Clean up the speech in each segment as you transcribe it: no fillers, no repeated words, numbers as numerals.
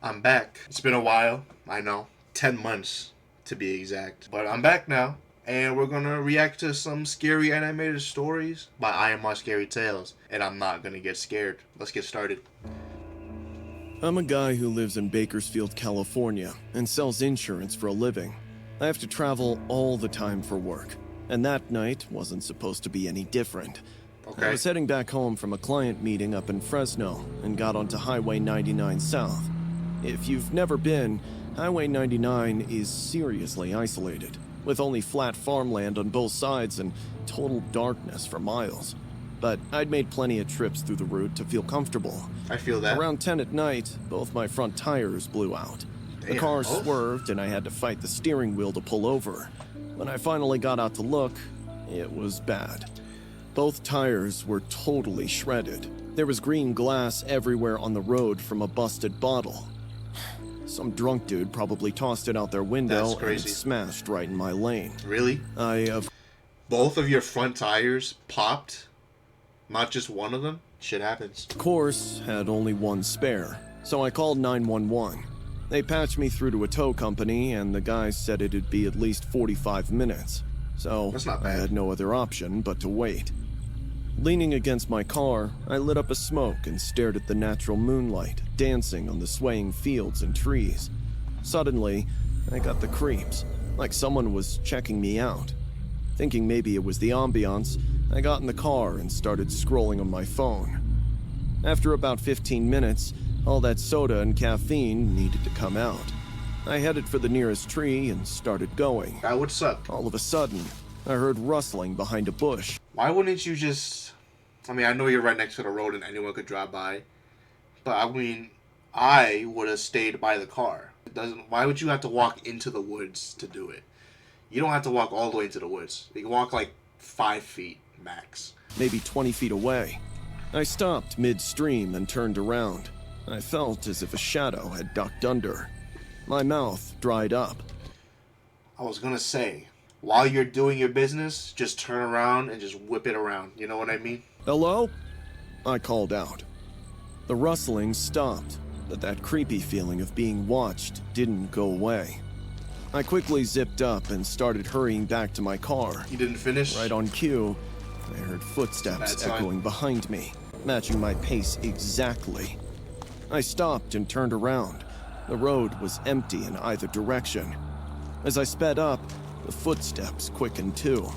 I'm back. It's been a while, I know. 10 months to be exact. But I'm back now. And we're gonna react to some scary animated stories by I Am My Scary Tales. And I'm not gonna get scared. Let's get started. I'm a guy who lives in Bakersfield, California, and sells insurance for a living. I have to travel all the time for work, and that night wasn't supposed to be any different. Okay. I was heading back home from a client meeting up in Fresno and got onto Highway 99 South. If you've never been, Highway 99 is seriously isolated, with only flat farmland on both sides and total darkness for miles. But I'd made plenty of trips through the route to feel comfortable. I feel that. Around 10 at night, both my front tires blew out. The car swerved and I had to fight the steering wheel to pull over. When I finally got out to look, it was bad. Both tires were totally shredded. There was green glass everywhere on the road from a busted bottle. Some drunk dude probably tossed it out their window and it smashed right in my lane. Really? Both of your front tires popped? Not just one of them? Shit happens. Of course, had only one spare, so I called 911. They patched me through to a tow company, and the guys said it'd be at least 45 minutes. So that's not bad. I had no other option but to wait. Leaning against my car, I lit up a smoke and stared at the natural moonlight dancing on the swaying fields and trees. Suddenly, I got the creeps, like someone was checking me out. Thinking maybe it was the ambiance, I got in the car and started scrolling on my phone. After about 15 minutes, all that soda and caffeine needed to come out. I headed for the nearest tree and started going. That would suck. All of a sudden, I heard rustling behind a bush. Why wouldn't you just... I mean, I know you're right next to the road and anyone could drive by. But, I mean, I would have stayed by the car. Why would you have to walk into the woods to do it? You don't have to walk all the way into the woods. You can walk like 5 feet max. Maybe 20 feet away. I stopped midstream and turned around. I felt as if a shadow had ducked under. My mouth dried up. I was gonna say, while you're doing your business, just turn around and just whip it around. You know what I mean? Hello? I called out. The rustling stopped, but that creepy feeling of being watched didn't go away. I quickly zipped up and started hurrying back to my car. You didn't finish? Right on cue, I heard footsteps echoing behind me, matching my pace exactly. I stopped and turned around. The road was empty in either direction. As I sped up, the footsteps quickened too.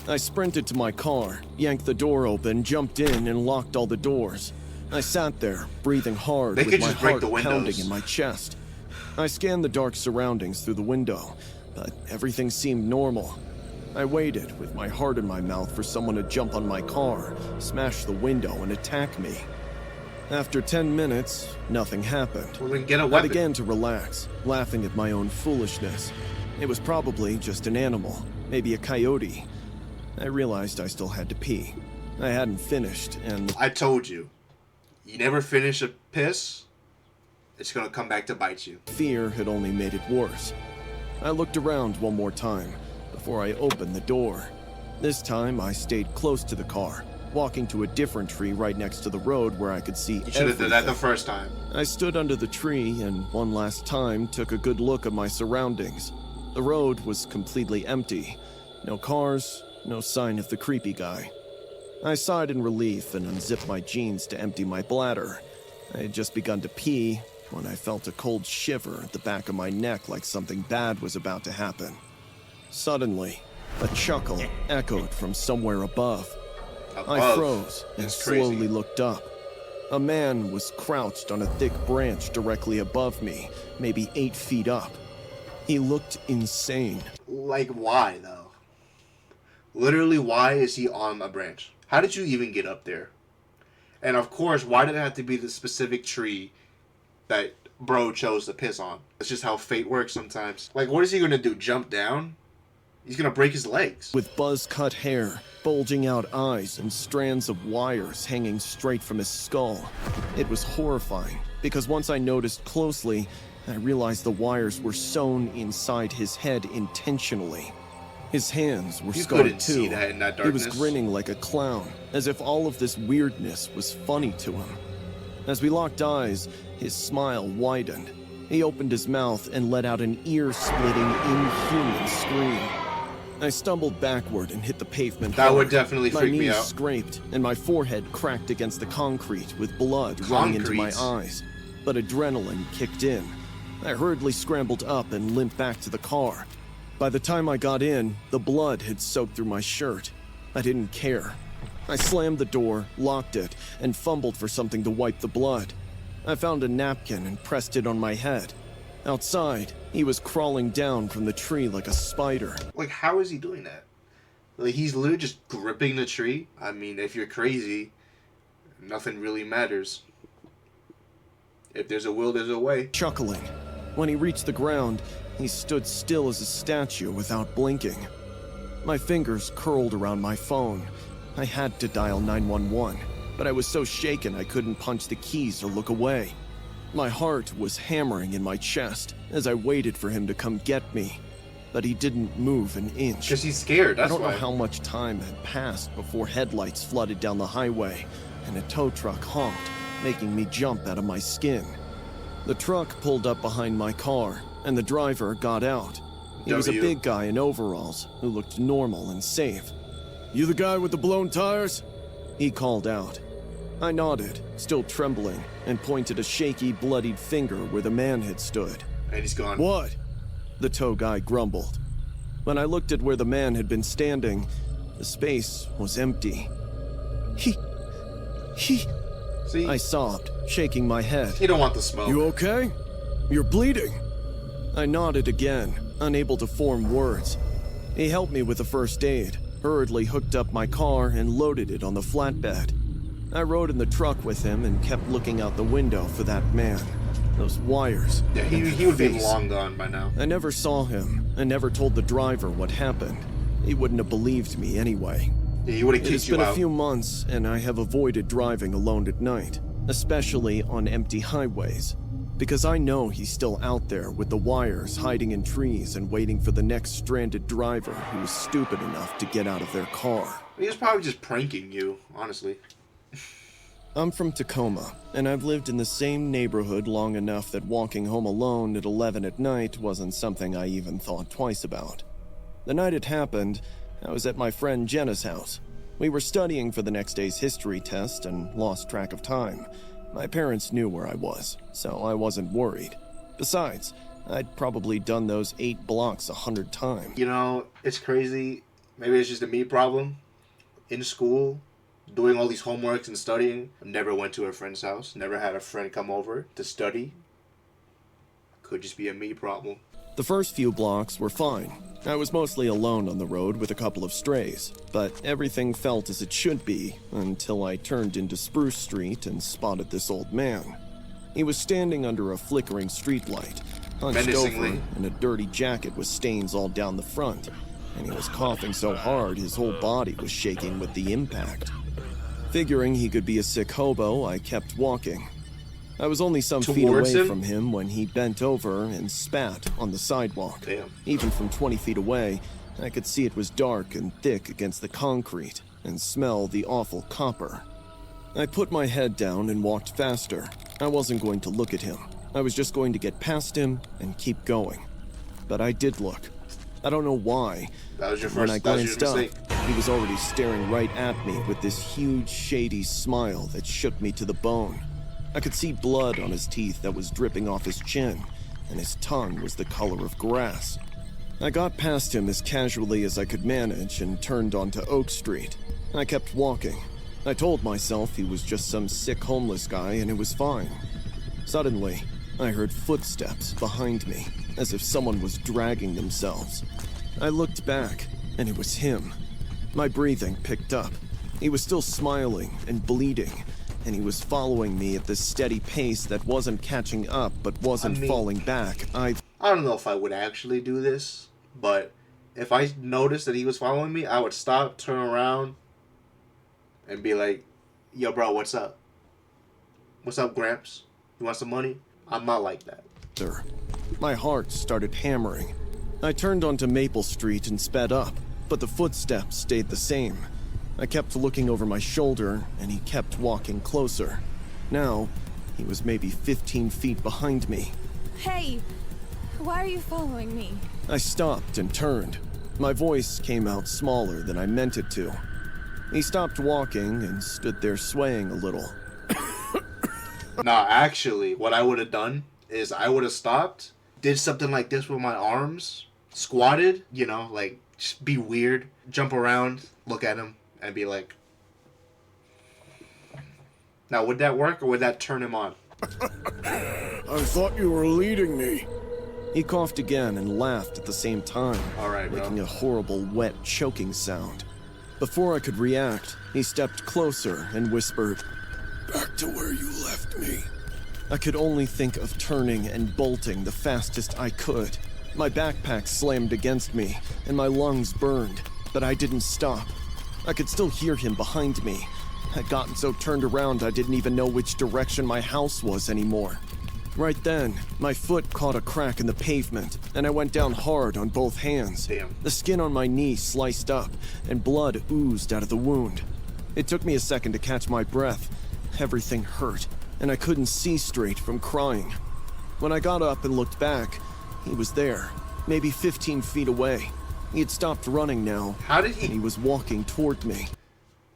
I sprinted to my car, yanked the door open, jumped in, and locked all the doors. I sat there, breathing hard with my heart pounding in my chest. I scanned the dark surroundings through the window, but everything seemed normal. I waited with my heart in my mouth for someone to jump on my car, smash the window, and attack me. After 10 minutes, nothing happened. Well, then get a weapon. I began to relax, laughing at my own foolishness. It was probably just an animal, maybe a coyote. I realized I still had to pee. I hadn't finished, and... I told you. You never finish a piss, it's gonna come back to bite you. Fear had only made it worse. I looked around one more time before I opened the door. This time, I stayed close to the car, walking to a different tree right next to the road where I could see everything. You should have done that the first time. I stood under the tree and one last time took a good look at my surroundings. The road was completely empty. No cars, no sign of the creepy guy. I sighed in relief and unzipped my jeans to empty my bladder. I had just begun to pee when I felt a cold shiver at the back of my neck like something bad was about to happen. Suddenly, a chuckle echoed from somewhere above. I froze and slowly looked up. A man was crouched on a thick branch directly above me, maybe 8 feet up. He looked insane. Like, why, though? Literally, why is he on a branch? How did you even get up there? And of course, why did it have to be the specific tree that bro chose to piss on? That's just how fate works sometimes. Like, what is he gonna do? Jump down? He's gonna break his legs. With buzz-cut hair, bulging out eyes, and strands of wires hanging straight from his skull. It was horrifying, because once I noticed closely, I realized the wires were sewn inside his head intentionally. His hands were scarred too. See that in that darkness. He was grinning like a clown, as if all of this weirdness was funny to him. As we locked eyes, his smile widened. He opened his mouth and let out an ear-splitting, inhuman scream. I stumbled backward and hit the pavement That hard. would definitely freak me My knees out. scraped, and my forehead cracked against the concrete with blood running into my eyes. But adrenaline kicked in. I hurriedly scrambled up and limped back to the car. By the time I got in, the blood had soaked through my shirt. I didn't care. I slammed the door, locked it, and fumbled for something to wipe the blood. I found a napkin and pressed it on my head. Outside, he was crawling down from the tree like a spider. Like, how is he doing that? Like, he's literally just gripping the tree. I mean, if you're crazy, nothing really matters. If there's a will, there's a way. Chuckling. When he reached the ground, he stood still as a statue without blinking. My fingers curled around my phone. I had to dial 911, but I was so shaken I couldn't punch the keys or look away. My heart was hammering in my chest as I waited for him to come get me, but he didn't move an inch. Because he's scared, that's I don't why. know how much time had passed before headlights flooded down the highway and a tow truck honked, making me jump out of my skin. The truck pulled up behind my car, and the driver got out. He was a big guy in overalls who looked normal and safe. "You the guy with the blown tires?" he called out. I nodded, still trembling, and pointed a shaky, bloodied finger where the man had stood. And he's gone. "What?" the tow guy grumbled. When I looked at where the man had been standing, the space was empty. He... See? I sobbed, shaking my head. You don't want the smoke. "You okay? You're bleeding." I nodded again, unable to form words. He helped me with the first aid, hurriedly hooked up my car and loaded it on the flatbed. I rode in the truck with him and kept looking out the window for that man. Those wires. Yeah, he would be long gone by now. I never saw him and never told the driver what happened. He wouldn't have believed me anyway. Yeah, he would have It has kicked you been out. a few months, and I have avoided driving alone at night, especially on empty highways, because I know he's still out there with the wires hiding in trees and waiting for the next stranded driver who is stupid enough to get out of their car. He was probably just pranking you, honestly. I'm from Tacoma, and I've lived in the same neighborhood long enough that walking home alone at 11 at night wasn't something I even thought twice about. The night it happened, I was at my friend Jenna's house. We were studying for the next day's history test and lost track of time. My parents knew where I was, so I wasn't worried. Besides, I'd probably done those 8 blocks 100 times. You know, it's crazy. Maybe it's just a me problem. In school, doing all these homeworks and studying, I never went to a friend's house. Never had a friend come over to study. Could just be a me problem. The first few blocks were fine. I was mostly alone on the road with a couple of strays, but everything felt as it should be until I turned into Spruce Street and spotted this old man. He was standing under a flickering streetlight, hunched over in a dirty jacket with stains all down the front, and he was coughing so hard his whole body was shaking with the impact. Figuring he could be a sick hobo, I kept walking. I was only some feet away from him when he bent over and spat on the sidewalk. Damn. Even from 20 feet away, I could see it was dark and thick against the concrete and smell the awful copper. I put my head down and walked faster. I wasn't going to look at him. I was just going to get past him and keep going. But I did look. I don't know why. That was your When first I glanced up, he was already staring right at me with this huge, shady smile that shook me to the bone. I could see blood on his teeth that was dripping off his chin, and his tongue was the color of grass. I got past him as casually as I could manage and turned onto Oak Street. I kept walking. I told myself he was just some sick homeless guy and it was fine. Suddenly, I heard footsteps behind me, as if someone was dragging themselves. I looked back, and it was him. My breathing picked up. He was still smiling and bleeding, and he was following me at this steady pace that wasn't catching up but wasn't falling back. I don't know if I would actually do this, but if I noticed that he was following me, I would stop, turn around, and be like, "Yo, bro, what's up? What's up, Gramps? You want some money?" I'm not like that. My heart started hammering. I turned onto Maple Street and sped up, but the footsteps stayed the same. I kept looking over my shoulder, and he kept walking closer. Now, He was maybe 15 feet behind me. Hey, why are you following me? I stopped and turned. My voice came out smaller than I meant it to. He stopped walking and stood there swaying a little. Nah, actually, what I would have done is I would have stopped, did something like this with my arms, squatted, you know, like, just be weird, jump around, look at him, and be like... Now, would that work, or would that turn him on? I thought you were leading me. He coughed again and laughed at the same time, Alright, bro. making a horrible, wet, choking sound. Before I could react, he stepped closer and whispered, "Back to where you left me." I could only think of turning and bolting the fastest I could. My backpack slammed against me, and my lungs burned, but I didn't stop. I could still hear him behind me. I'd gotten so turned around I didn't even know which direction my house was anymore. Right then, my foot caught a crack in the pavement, and I went down hard on both hands. Damn. The skin on my knee sliced up, and blood oozed out of the wound. It took me a second to catch my breath. Everything hurt, and I couldn't see straight from crying. When I got up and looked back, he was there, maybe 15 feet away. He had stopped running now, How did and he... he was walking toward me.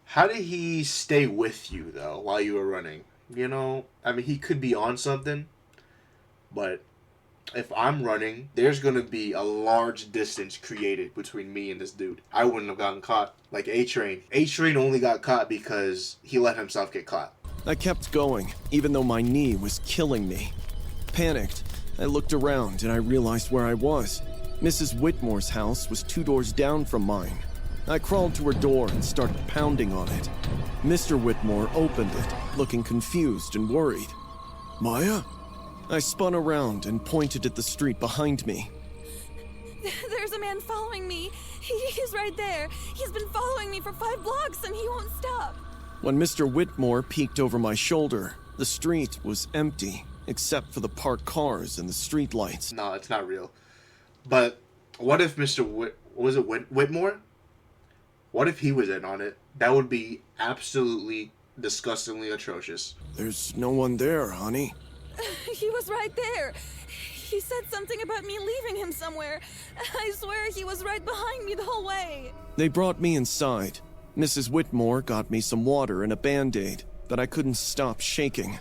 How did he stay with you, though, while you were running? You know, I mean, he could be on something, but if I'm running, there's going to be a large distance created between me and this dude. I wouldn't have gotten caught. Like A-Train. A-Train only got caught because he let himself get caught. I kept going, even though my knee was killing me. Panicked, I looked around and I realized where I was. Mrs. Whitmore's house was 2 doors down from mine. I crawled to her door and started pounding on it. Mr. Whitmore opened it, looking confused and worried. "Maya?" I spun around and pointed at the street behind me. There's a man following me. He's right there. He's been following me for 5 blocks and he won't stop. When Mr. Whitmore peeked over my shoulder, the street was empty, except for the parked cars and the streetlights. No, it's not real. But what if Mr. Whitmore? What if he was in on it? That would be absolutely disgustingly atrocious. "There's no one there, honey." He was right there. He said something about me leaving him somewhere. I swear he was right behind me the whole way. They brought me inside. Mrs. Whitmore got me some water and a Band-Aid, but I couldn't stop shaking.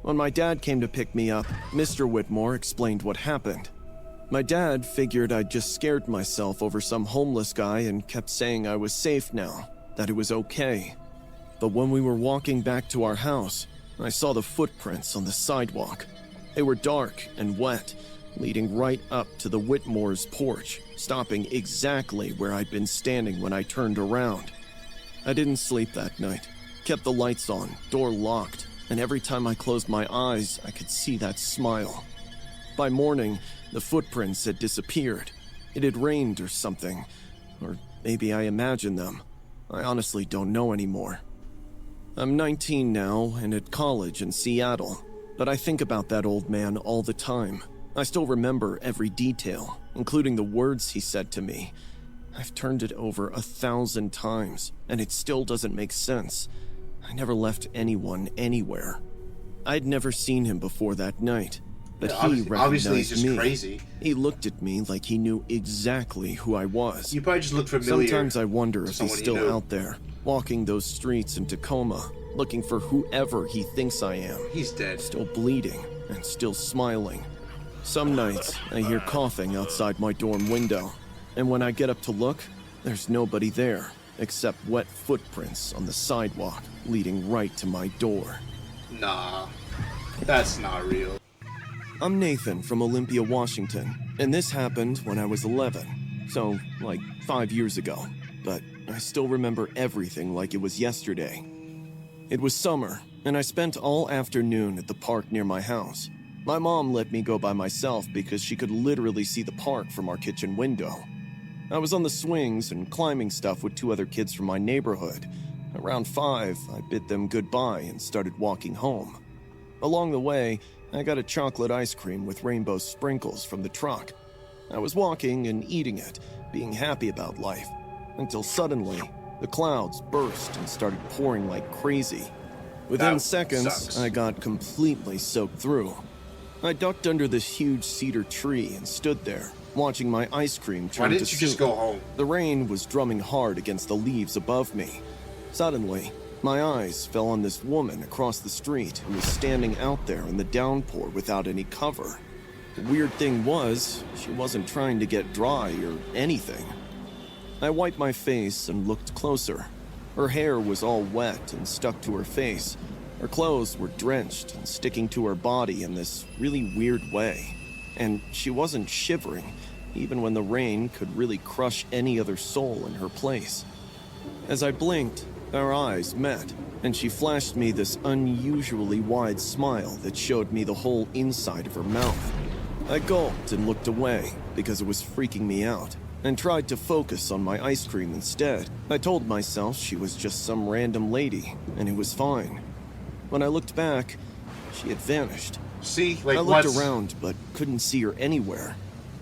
When my dad came to pick me up, Mr. Whitmore explained what happened. My dad figured I'd just scared myself over some homeless guy and kept saying I was safe now, that it was okay. But when we were walking back to our house, I saw the footprints on the sidewalk. They were dark and wet, leading right up to the Whitmore's porch, stopping exactly where I'd been standing when I turned around. I didn't sleep that night, kept the lights on, door locked, and every time I closed my eyes, I could see that smile. By morning, the footprints had disappeared. It had rained or something, or maybe I imagined them. I honestly don't know anymore. I'm 19 now and at college in Seattle, but I think about that old man all the time. I still remember every detail, including the words he said to me. I've turned it over 1,000 times, and it still doesn't make sense. I never left anyone anywhere. I'd never seen him before that night, but Yeah, he recognized obviously he's just me. crazy. He looked at me like he knew exactly who I was. You probably just look familiar. Sometimes I wonder if he's someone you still knew. out there, walking those streets in Tacoma, looking for whoever he thinks I am. He's dead. Still bleeding and still smiling. Some nights, I hear coughing outside my dorm window, and when I get up to look, there's nobody there, except wet footprints on the sidewalk leading right to my door. Nah, that's not real. I'm Nathan from Olympia, Washington, and this happened when I was 11, so like 5 years ago, but I still remember everything like it was yesterday. It was summer, and I spent all afternoon at the park near my house. My mom let me go by myself because she could literally see the park from our kitchen window. I was on the swings and climbing stuff with 2 other kids from my neighborhood. Around 5, I bid them goodbye and started walking home. Along the way, I got a chocolate ice cream with rainbow sprinkles from the truck. I was walking and eating it, being happy about life, until suddenly, the clouds burst and started pouring like crazy. Within That seconds, sucks. I got completely soaked through. I ducked under this huge cedar tree and stood there, watching my ice cream turn Why to didn't you just soup. go home? The rain was drumming hard against the leaves above me. Suddenly, my eyes fell on this woman across the street who was standing out there in the downpour without any cover. The weird thing was, she wasn't trying to get dry or anything. I wiped my face and looked closer. Her hair was all wet and stuck to her face. Her clothes were drenched and sticking to her body in this really weird way. And she wasn't shivering, even when the rain could really crush any other soul in her place. As I blinked, our eyes met, and she flashed me this unusually wide smile that showed me the whole inside of her mouth. I gulped and looked away because it was freaking me out, and tried to focus on my ice cream instead. I told myself she was just some random lady, and it was fine. When I looked back, she had vanished. See, like I looked what's... around, but couldn't see her anywhere.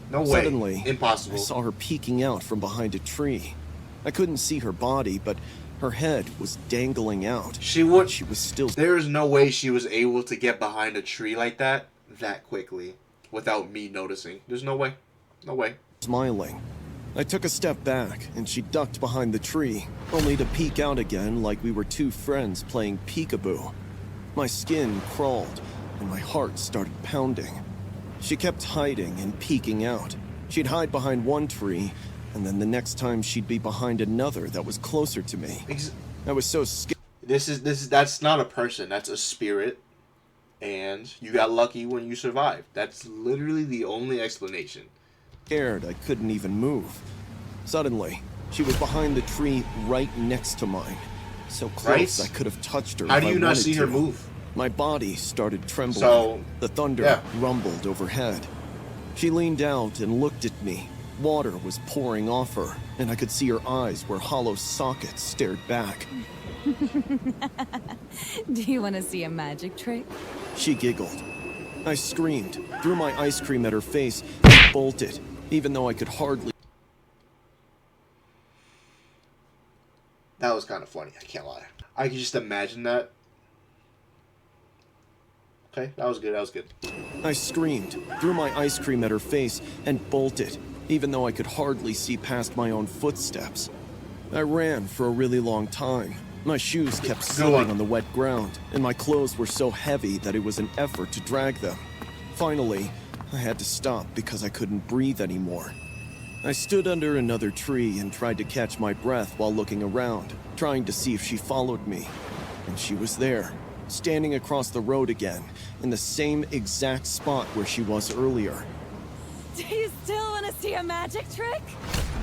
No way. Suddenly, Impossible. I saw her peeking out from behind a tree. I couldn't see her body, but her head was dangling out. She would... She was still There is no way she was able to get behind a tree like that quickly without me noticing. There's no way. No way. smiling. I took a step back, and she ducked behind the tree, only to peek out again like we were two friends playing peekaboo. My skin crawled, and my heart started pounding. She kept hiding and peeking out. She'd hide behind one tree, and then the next time she'd be behind another that was closer to me. I was so scared. That's not a person. That's a spirit. And you got lucky when you survived. That's literally the only explanation. I couldn't even move. Suddenly, she was behind the tree right next to mine. So close Right? I could have touched her. How if do I you not wanted see her to. move? My body started trembling. So, the thunder yeah. rumbled overhead. She leaned out and looked at me. Water was pouring off her, and I could see her eyes where hollow sockets stared back. Do you want to see a magic trick? She giggled. I screamed, threw my ice cream at her face, and bolted, even though I could hardly. That was kind of funny. I can't lie. I could just imagine that. Okay, that was good. That was good. I screamed, threw my ice cream at her face, and bolted, even though I could hardly see past my own footsteps. I ran for a really long time. My shoes kept slipping on the wet ground, and my clothes were so heavy that it was an effort to drag them. Finally, I had to stop because I couldn't breathe anymore. I stood under another tree and tried to catch my breath while looking around, trying to see if she followed me. And she was there, standing across the road again, in the same exact spot where she was earlier. Do you still want to see a magic trick?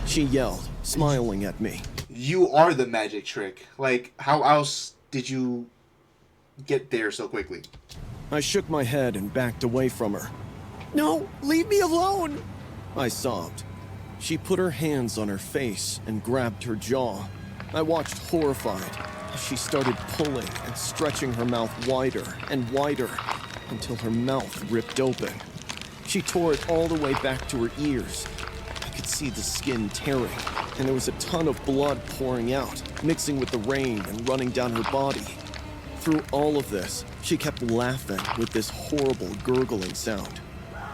She yelled, smiling at me. You are the magic trick. Like, how else did you get there so quickly? I shook my head and backed away from her. No, leave me alone! I sobbed. She put her hands on her face and grabbed her jaw. I watched horrified as she started pulling and stretching her mouth wider and wider until her mouth ripped open. She tore it all the way back to her ears. I could see the skin tearing, and there was a ton of blood pouring out, mixing with the rain and running down her body. Through all of this, she kept laughing with this horrible gurgling sound.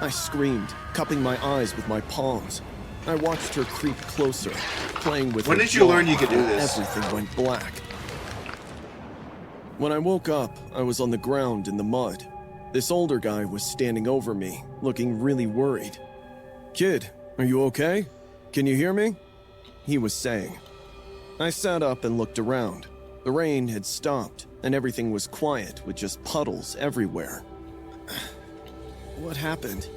I screamed, cupping my eyes with my palms. I watched her creep closer, playing with When her did you jaw learn you could do until this? Everything went black. When I woke up, I was on the ground in the mud. This older guy was standing over me, looking really worried. Kid, are you okay? Can you hear me? He was saying. I sat up and looked around. The rain had stopped, and everything was quiet with just puddles everywhere. What happened?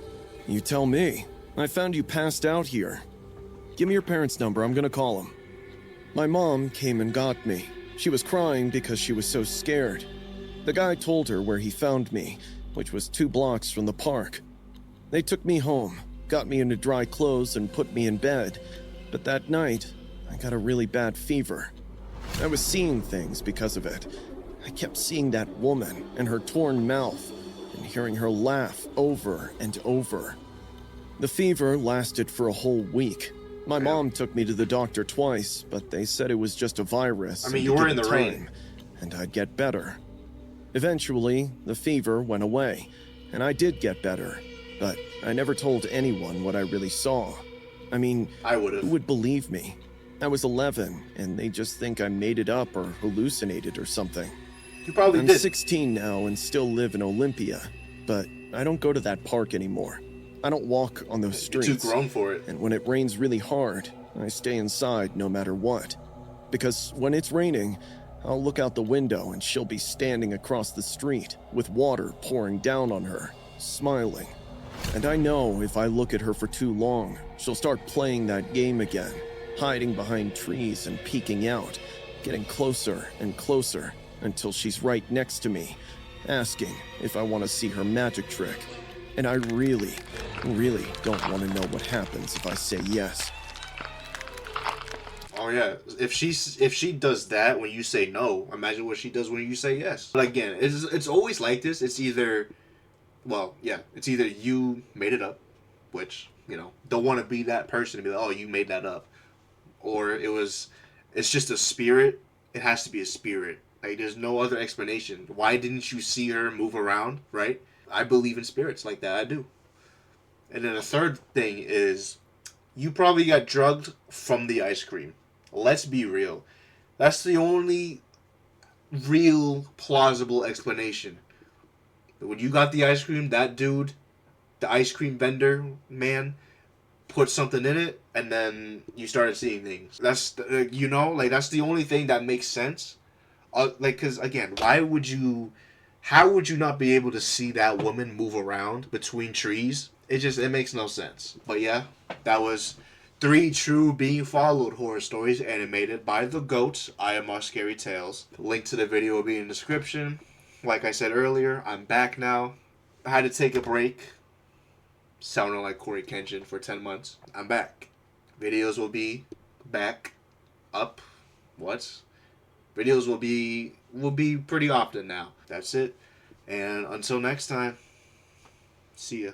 You tell me. I found you passed out here. Give me your parents' number, I'm gonna call them. My mom came and got me. She was crying because she was so scared. The guy told her where he found me, which was 2 blocks from the park. They took me home, got me into dry clothes and put me in bed, but that night, I got a really bad fever. I was seeing things because of it. I kept seeing that woman and her torn mouth, and hearing her laugh over and over. The fever lasted for a whole week. My mom took me to the doctor twice, but they said it was just a virus. I mean, you were in the rain. And I'd get better. Eventually, the fever went away, and I did get better, but I never told anyone what I really saw. I mean, I would who have. would believe me? I was 11, and they just think I made it up or hallucinated or something. You probably I'm did. 16 now and still live in Olympia, but I don't go to that park anymore. I don't walk on those You're streets. too grown for it. And when it rains really hard, I stay inside no matter what. Because when it's raining, I'll look out the window and she'll be standing across the street with water pouring down on her, smiling. And I know if I look at her for too long, she'll start playing that game again, hiding behind trees and peeking out, getting closer and closer until she's right next to me, asking if I want to see her magic trick. And I really, really don't want to know what happens if I say yes. Oh yeah, if she does that when you say no, imagine what she does when you say yes. But again, it's always like this. It's either, well, yeah, it's either you made it up, which, you know, don't want to be that person to be like, oh, you made that up, or it's just a spirit. It has to be a spirit. Like, there's no other explanation. Why didn't you see her move around, right? I believe in spirits like that. I do. And then the third thing is, you probably got drugged from the ice cream. Let's be real. That's the only real plausible explanation. When you got the ice cream, that dude, the ice cream vendor man, put something in it, and then you started seeing things. That's, you know, like, that's the only thing that makes sense. Like, because, again, how would you not be able to see that woman move around between trees? It makes no sense. But yeah, that was 3 true being followed horror stories animated by the GOAT, I Am Our Scary Tales. Link to the video will be in the description. Like I said earlier, I'm back now. I had to take a break. Sounding like Corey Kenshin for 10 months. I'm back. Videos will be back up. What? Videos will be pretty often now. That's it. And until next time, see ya.